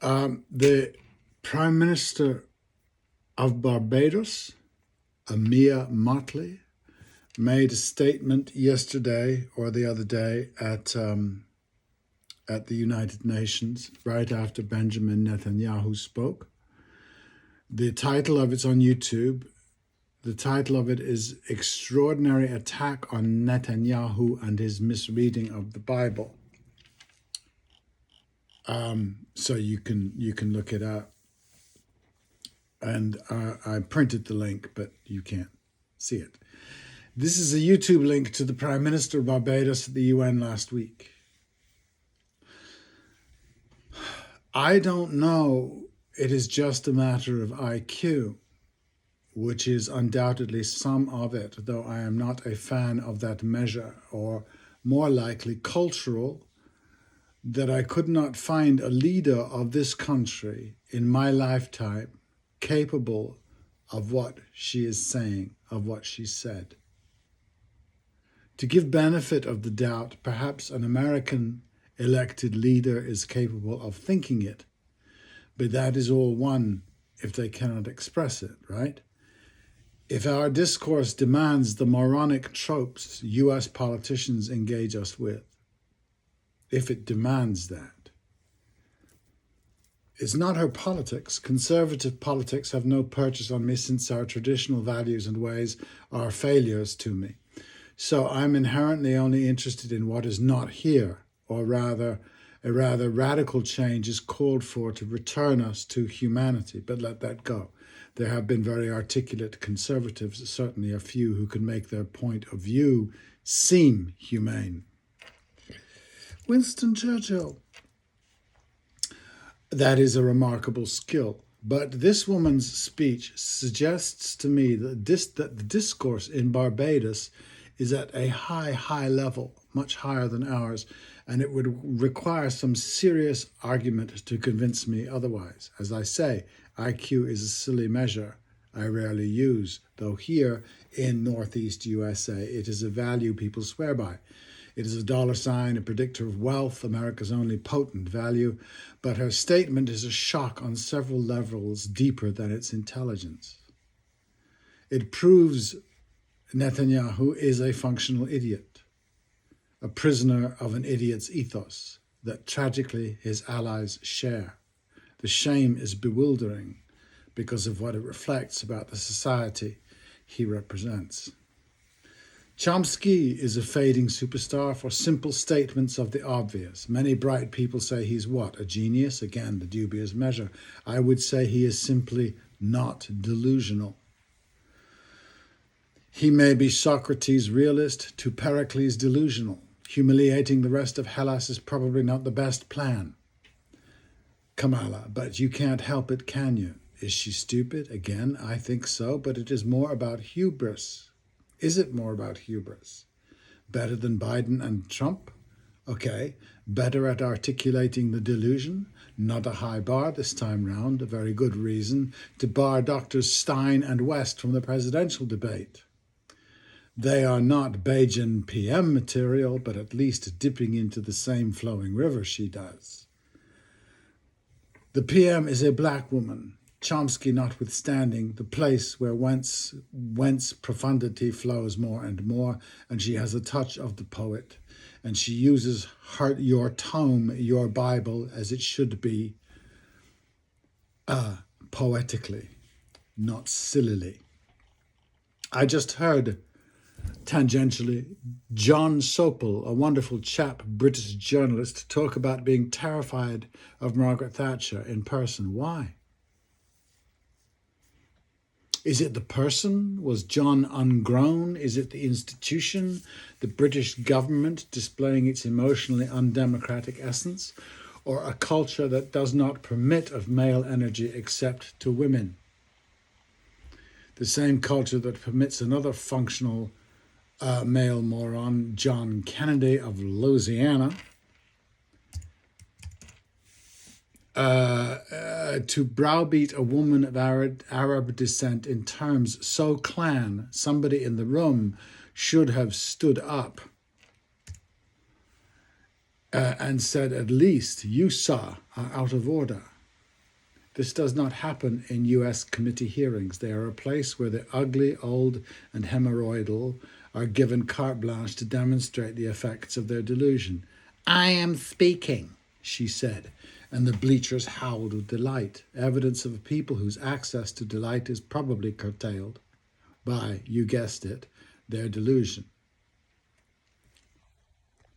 The Prime Minister of Barbados, Amia Motley, made a statement yesterday or the other day at the United Nations right after Benjamin Netanyahu spoke. The title of it's on YouTube. The title of it is Extraordinary Attack on Netanyahu and His Misreading of the Bible. So you can look it up. And I printed the link, but you can't see it. This is a YouTube link to the Prime Minister of Barbados at the UN last week. I don't know. It is just a matter of IQ, which is undoubtedly some of it, though I am not a fan of that measure, or more likely cultural, that I could not find a leader of this country in my lifetime capable of what she is saying, of what she said. To give benefit of the doubt, perhaps an American elected leader is capable of thinking it, but that is all one if they cannot express it, right? If our discourse demands the moronic tropes US politicians engage us with, if it demands that, it's not her politics. Conservative politics have no purchase on me, since our traditional values and ways are failures to me. So I'm inherently only interested in what is not here, or rather, a rather radical change is called for to return us to humanity, but let that go. There have been very articulate conservatives, certainly a few who can make their point of view seem humane. Winston Churchill. That is a remarkable skill. But this woman's speech suggests to me that the discourse in Barbados is at a high level, much higher than ours, and it would require some serious argument to convince me otherwise. As I say, IQ is a silly measure I rarely use, though here in Northeast USA, it is a value people swear by. It is a dollar sign, a predictor of wealth, America's only potent value, but her statement is a shock on several levels deeper than its intelligence. It proves Netanyahu is a functional idiot, a prisoner of an idiot's ethos that tragically his allies share. The shame is bewildering because of what it reflects about the society he represents. Chomsky is a fading superstar for simple statements of the obvious. Many bright people say he's what? A genius? Again, the dubious measure. I would say he is simply not delusional. He may be Socrates' realist to Pericles' delusional. Humiliating the rest of Hellas is probably not the best plan. Kamala, but you can't help it, can you? Is she stupid? Again, I think so, but it is more about hubris. Is it more about hubris? Better than Biden and Trump? Okay. Better at articulating the delusion? Not a high bar this time round, a very good reason to bar Drs. Stein and West from the presidential debate. They are not Bajan PM material, but at least dipping into the same flowing river she does. The PM is a black woman, Chomsky notwithstanding, the place whence profundity flows more and more, and she has a touch of the poet, and she uses your tome, your Bible, as it should be, poetically, not sillily. I just heard, tangentially, John Sopel, a wonderful chap, British journalist, talk about being terrified of Margaret Thatcher in person. Why? Is it the person? Was John ungrown? Is it the institution, the British government displaying its emotionally undemocratic essence, or a culture that does not permit of male energy except to women? The same culture that permits another functional male moron, John Kennedy of Louisiana, to browbeat a woman of Arab descent in terms so clan, somebody in the room should have stood up and said, at least you, sir, are out of order. This does not happen in US committee hearings. They are a place where the ugly, old, and hemorrhoidal are given carte blanche to demonstrate the effects of their delusion. "I am speaking," she said, and the bleachers howled with delight, evidence of a people whose access to delight is probably curtailed by, you guessed it, their delusion.